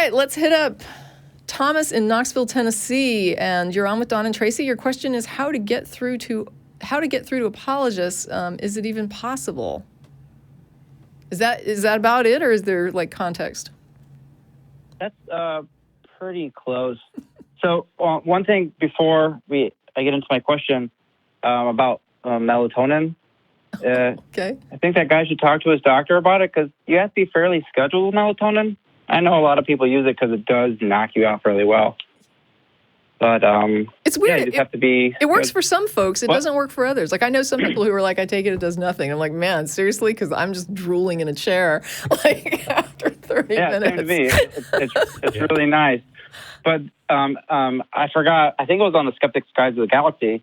right, let's hit up Thomas in Knoxville, Tennessee, and you're on with Don and Tracie. Your question is how to get through to apologists. Is it even possible? Is that about it, or is there like context? That's pretty close. So one thing before I get into my question about melatonin. Okay. I think that guy should talk to his doctor about it because you have to be fairly scheduled with melatonin. I know a lot of people use it because it does knock you out really well. But it's weird. Yeah, you just have to be. It works for some folks. It doesn't work for others. Like I know some people who are like, I take it, it does nothing. I'm like, man, seriously? Because I'm just drooling in a chair like after 30 minutes. Same to me. It's really nice. But I forgot. I think it was on the Skeptic's Guide to the Galaxy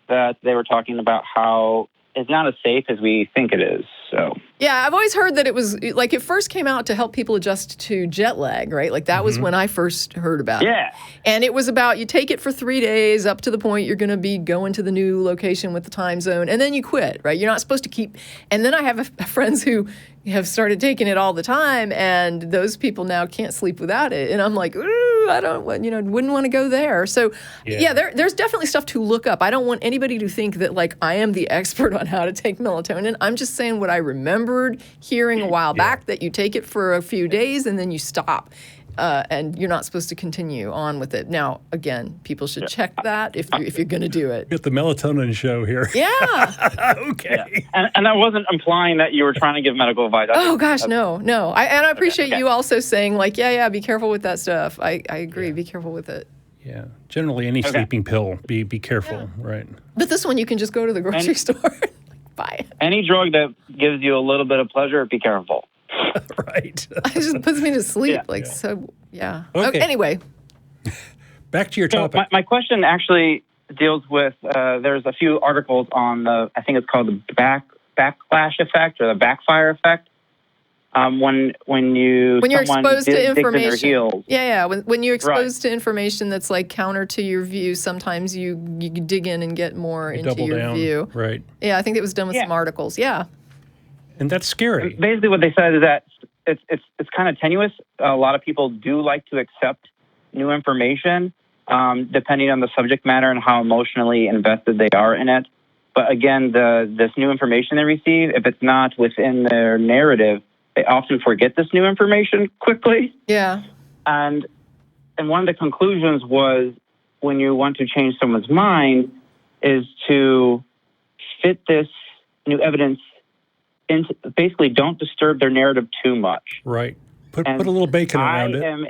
that they were talking about how it's not as safe as we think it is. So yeah, I've always heard that it was like it first came out to help people adjust to jet lag, right? Like that was when I first heard about it. Yeah. And it was about you take it for 3 days up to the point you're going to be going to the new location with the time zone, and then you quit, right? You're not supposed to keep. And then I have friends who have started taking it all the time, and those people now can't sleep without it. And I'm like, ooh, I don't, wouldn't want to go there. So yeah, there's definitely stuff to look up. I don't want anybody to think that like I am the expert on how to take melatonin. I'm just saying what I remembered hearing a while back, that you take it for a few days and then you stop. And you're not supposed to continue on with it. Now, again, people should check that if you're going to do it. Get the melatonin show here. Yeah. Okay. Yeah. And I wasn't implying that you were trying to give medical advice. Oh, gosh, no. I appreciate you also saying, like, yeah, be careful with that stuff. I agree. Be careful with it. Yeah. Generally, any sleeping pill, be careful, right? But this one, you can just go to the grocery store and buy it. Any drug that gives you a little bit of pleasure, be careful. Right. It just puts me to sleep. Okay, anyway. Back to your topic. So my question actually deals with, there's a few articles on I think it's called the Backlash Effect or the Backfire Effect. When you're exposed to information. Yeah. When you're exposed to information that's like counter to your view, sometimes you dig in and get more into your view. Right. Yeah, I think it was done with some articles. Yeah. And that's scary. Basically, what they said is that it's kind of tenuous. A lot of people do like to accept new information, depending on the subject matter and how emotionally invested they are in it. But again, this new information they receive, if it's not within their narrative, they often forget this new information quickly. Yeah. And one of the conclusions was when you want to change someone's mind is to fit this new evidence into, basically don't disturb their narrative too much. Right. Put a little bacon around it. I am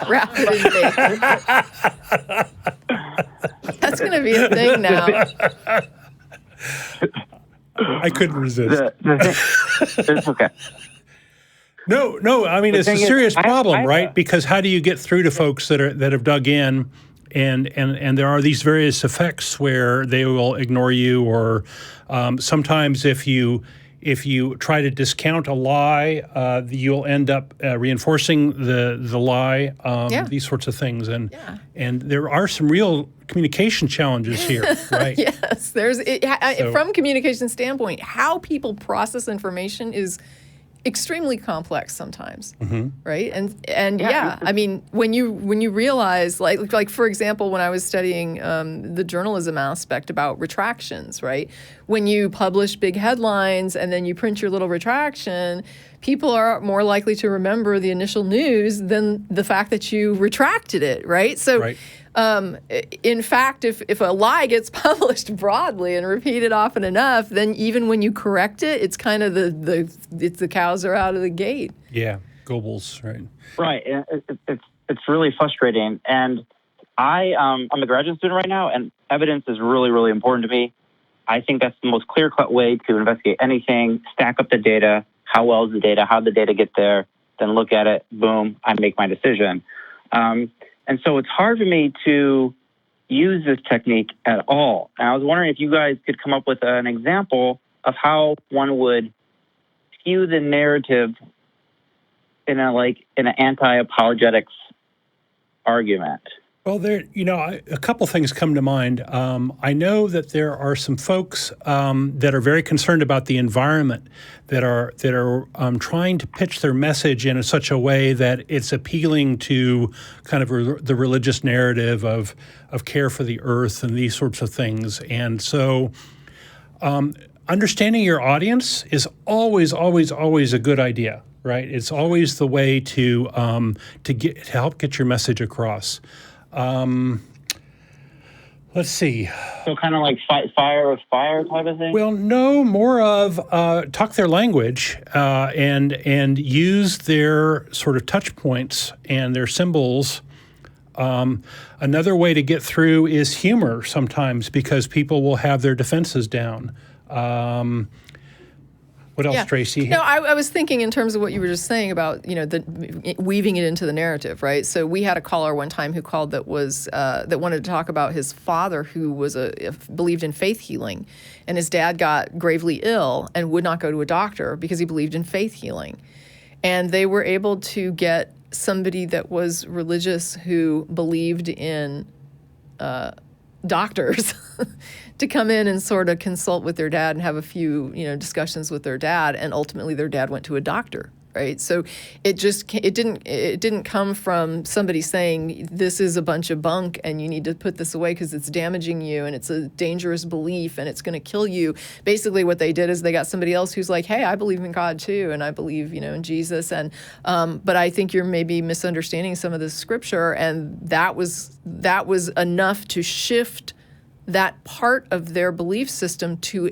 wrap it in bacon. That's going to be a thing now. I couldn't resist. It's okay. No. I mean, it's a serious problem, right? Because how do you get through to folks that have dug in, and there are these various effects where they will ignore you, or sometimes if you try to discount a lie, you'll end up reinforcing the lie. These sorts of things, and there are some real communication challenges here, right? Yes, from a communication standpoint, how people process information is extremely complex sometimes, right? And I mean, when you realize, like for example, when I was studying the journalism aspect about retractions, right? When you publish big headlines and then you print your little retraction, people are more likely to remember the initial news than the fact that you retracted it, right? So. Right. In fact, if a lie gets published broadly and repeated often enough, then even when you correct it, it's kind of the cows are out of the gate. Yeah, Goebbels, right? Right. It's really frustrating, and I'm a graduate student right now, and evidence is really, really important to me. I think that's the most clear-cut way to investigate anything. Stack up the data. How well is the data? How did the data get there? Then look at it. Boom. I make my decision. And so it's hard for me to use this technique at all. And I was wondering if you guys could come up with an example of how one would skew the narrative in an anti-apologetics argument. Well, a couple things come to mind. I know that there are some folks that are very concerned about the environment, that are trying to pitch their message in such a way that it's appealing to kind of the religious narrative of care for the earth and these sorts of things. And so, understanding your audience is always a good idea, right? It's always the way to help get your message across. Let's see. So kind of like fire with fire type of thing? Well, no, more of talk their language and use their sort of touch points and their symbols. Another way to get through is humor sometimes, because people will have their defenses down. What else, Tracie? No, I was thinking in terms of what you were just saying about, weaving it into the narrative, right? So we had a caller one time who called that wanted to talk about his father, who believed in faith healing, and his dad got gravely ill and would not go to a doctor because he believed in faith healing. And they were able to get somebody that was religious who believed in doctors to come in and sort of consult with their dad and have a few, discussions with their dad, and ultimately their dad went to a doctor, right? So it didn't come from somebody saying this is a bunch of bunk and you need to put this away because it's damaging you and it's a dangerous belief and it's going to kill you. Basically, what they did is they got somebody else who's like, hey, I believe in God too, and I believe, in Jesus, and but I think you're maybe misunderstanding some of the scripture, and that was enough to shift that part of their belief system to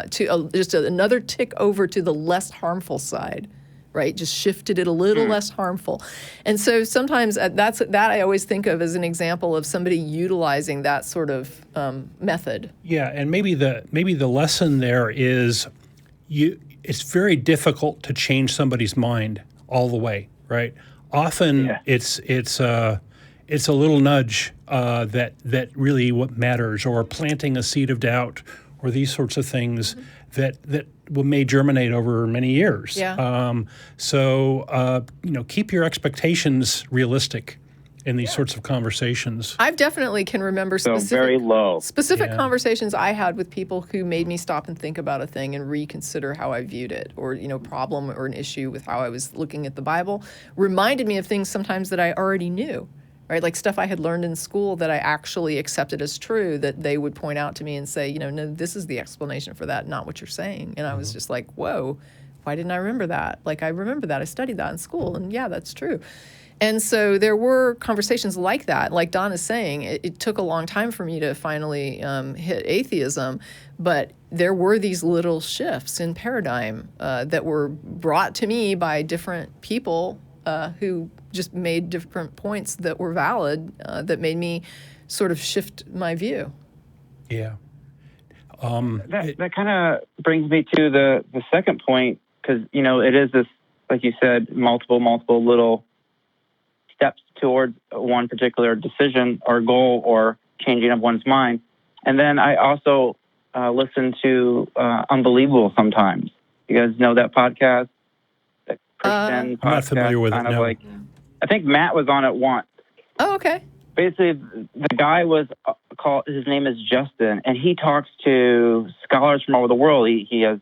just another tick over to the less harmful side, right? Just shifted it a little less harmful. And so sometimes that I always think of as an example of somebody utilizing that sort of method. Yeah, and maybe the lesson there is it's very difficult to change somebody's mind all the way, right? Often it's a little nudge that really what matters, or planting a seed of doubt, or these sorts of things that may germinate over many years. Yeah. So keep your expectations realistic in these sorts of conversations. I definitely can remember very low. specific conversations I had with people who made me stop and think about a thing and reconsider how I viewed it, or problem or an issue with how I was looking at the Bible. Reminded me of things sometimes that I already knew. Right, like stuff I had learned in school that I actually accepted as true, that they would point out to me and say, no, this is the explanation for that, not what you're saying. And I was just like, whoa, why didn't I remember that? Like, I remember that. I studied that in school, and yeah, that's true. And so there were conversations like that. Like Don is saying, it took a long time for me to finally hit atheism, but there were these little shifts in paradigm that were brought to me by different people who just made different points that were valid, that made me sort of shift my view. Yeah. That kind of brings me to the second point, because, it is this, like you said, multiple little steps towards one particular decision or goal or changing of one's mind. And then I also listen to Unbelievable sometimes. You guys know that podcast? That Christian podcast? I'm not familiar with it, no. I think Matt was on it once. Oh, okay. Basically, the guy was his name is Justin, and he talks to scholars from all over the world. He has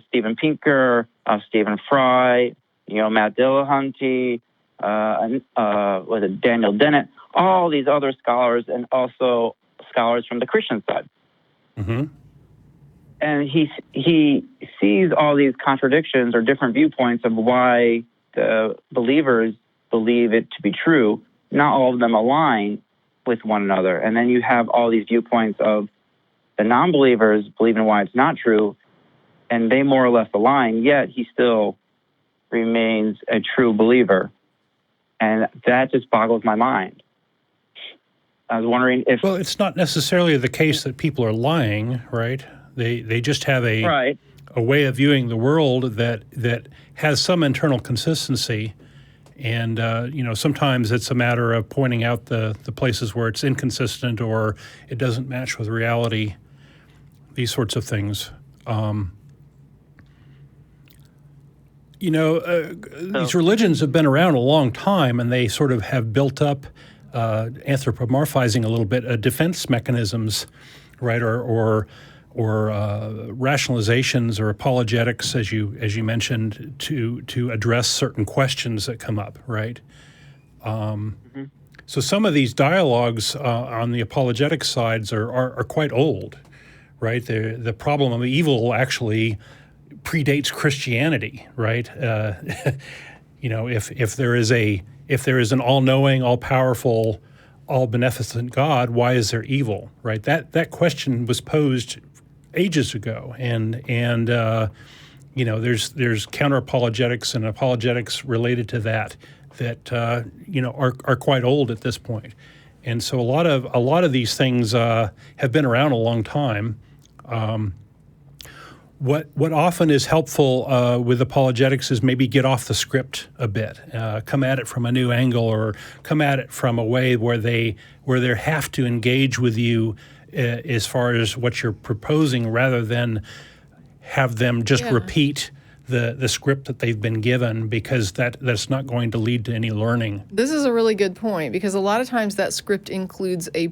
Steven Pinker, Stephen Fry, Matt Dillahunty, Daniel Dennett, all these other scholars, and also scholars from the Christian side. Mm-hmm. And he sees all these contradictions or different viewpoints of why the believers believe it to be true. Not all of them align with one another. And then you have all these viewpoints of the non-believers believing why it's not true, and they more or less align, yet he still remains a true believer. And that just boggles my mind. I was wondering if... Well, it's not necessarily the case that people are lying, right? They just have a way of viewing the world that has some internal consistency. And, sometimes it's a matter of pointing out the places where it's inconsistent or it doesn't match with reality, these sorts of things. These religions have been around a long time, and they sort of have built up anthropomorphizing a little bit, defense mechanisms, right, or rationalizations or apologetics, as you mentioned, to address certain questions that come up, right? So some of these dialogues on the apologetic sides are quite old, right? The problem of evil actually predates Christianity, right? If there is an all-knowing, all-powerful, all-beneficent God, why is there evil, right? That question was posed ages ago, and there's counter-apologetics and apologetics related to that are quite old at this point. And so a lot of these things have been around a long time. What often is helpful with apologetics is maybe get off the script a bit, come at it from a new angle, or come at it from a way where they have to engage with you as far as what you're proposing, rather than have them just repeat the script that they've been given, because that's not going to lead to any learning. This is a really good point, because a lot of times that script includes a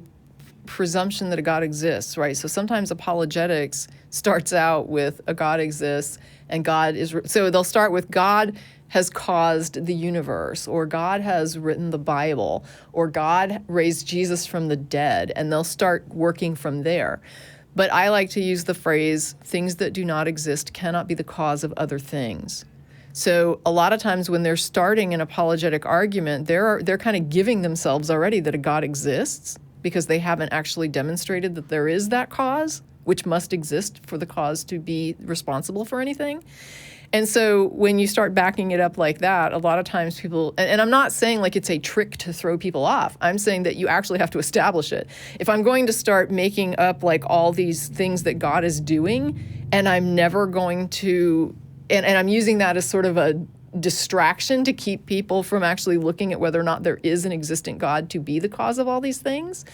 presumption that a God exists, right? So sometimes apologetics starts out with a God exists, and God is... So they'll start with God has caused the universe, or God has written the Bible, or God raised Jesus from the dead, and they'll start working from there. But I like to use the phrase, things that do not exist cannot be the cause of other things. So a lot of times when they're starting an apologetic argument, they're kind of giving themselves already that a God exists, because they haven't actually demonstrated that there is that cause, which must exist for the cause to be responsible for anything. And so when you start backing it up like that, a lot of times people, and I'm not saying like it's a trick to throw people off. I'm saying that you actually have to establish it. If I'm going to start making up like all these things that God is doing, and I'm never going to, and I'm using that as sort of a distraction to keep people from actually looking at whether or not there is an existent God to be the cause of all these things,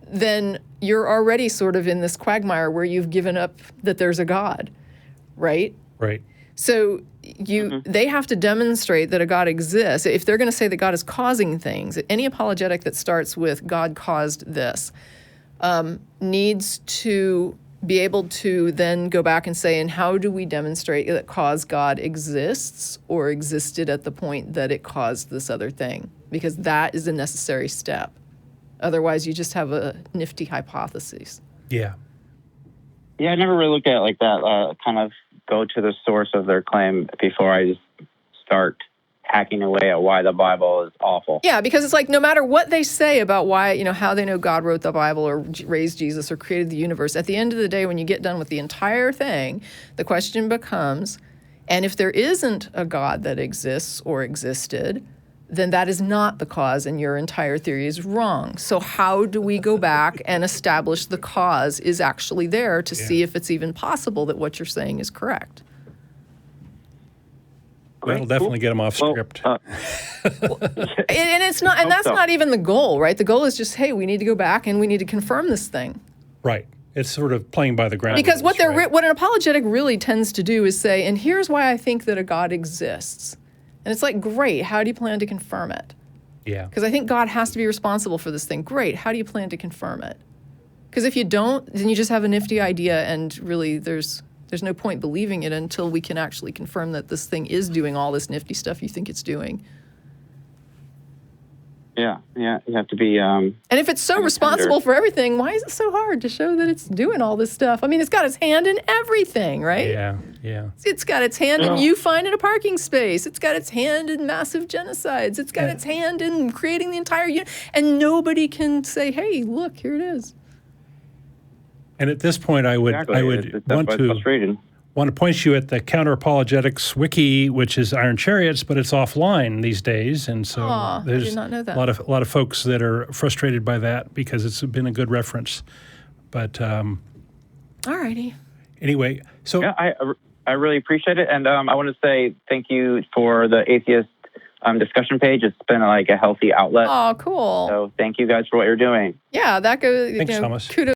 then you're already sort of in this quagmire where you've given up that there's a God, right? Right. So they have to demonstrate that a God exists. If they're going to say that God is causing things, any apologetic that starts with God caused this needs to be able to then go back and say, and how do we demonstrate that cause God exists or existed at the point that it caused this other thing? Because that is a necessary step. Otherwise, you just have a nifty hypothesis. Yeah, I never really looked at it like that, kind of go to the source of their claim before I just start hacking away at why the Bible is awful. Yeah, because it's like no matter what they say about why, how they know God wrote the Bible or raised Jesus or created the universe, at the end of the day, when you get done with the entire thing, the question becomes, and if there isn't a God that exists or existed, then that is not the cause and your entire theory is wrong. So how do we go back and establish the cause is actually there to see if it's even possible that what you're saying is correct? That'll definitely get them off script. And it's not, and that's not even the goal, right? The goal is just, hey, we need to go back and we need to confirm this thing. Right. It's sort of playing by the ground. Because what an apologetic really tends to do is say, and here's why I think that a God exists. And it's like, great, how do you plan to confirm it? Yeah. Because I think God has to be responsible for this thing. Great, how do you plan to confirm it? Because if you don't, then you just have a nifty idea, and really there's no point believing it until we can actually confirm that this thing is doing all this nifty stuff you think it's doing. Yeah, you have to be... and if it's so responsible for everything, why is it so hard to show that it's doing all this stuff? I mean, it's got its hand in everything, right? Yeah. It's got its hand in you finding a parking space. It's got its hand in massive genocides. It's got its hand in creating the entire... and nobody can say, hey, look, here it is. And at this point, I would want to point you at the Counter Apologetics wiki, which is Iron Chariots, but it's offline these days, and so there's I did not know that. a lot of folks that are frustrated by that because it's been a good reference. But all righty. Anyway, so I really appreciate it, and I want to say thank you for the Atheist discussion page. It's been like a healthy outlet. Oh, cool. So thank you guys for what you're doing. Yeah, that goes. Thanks, Thomas. Kudos.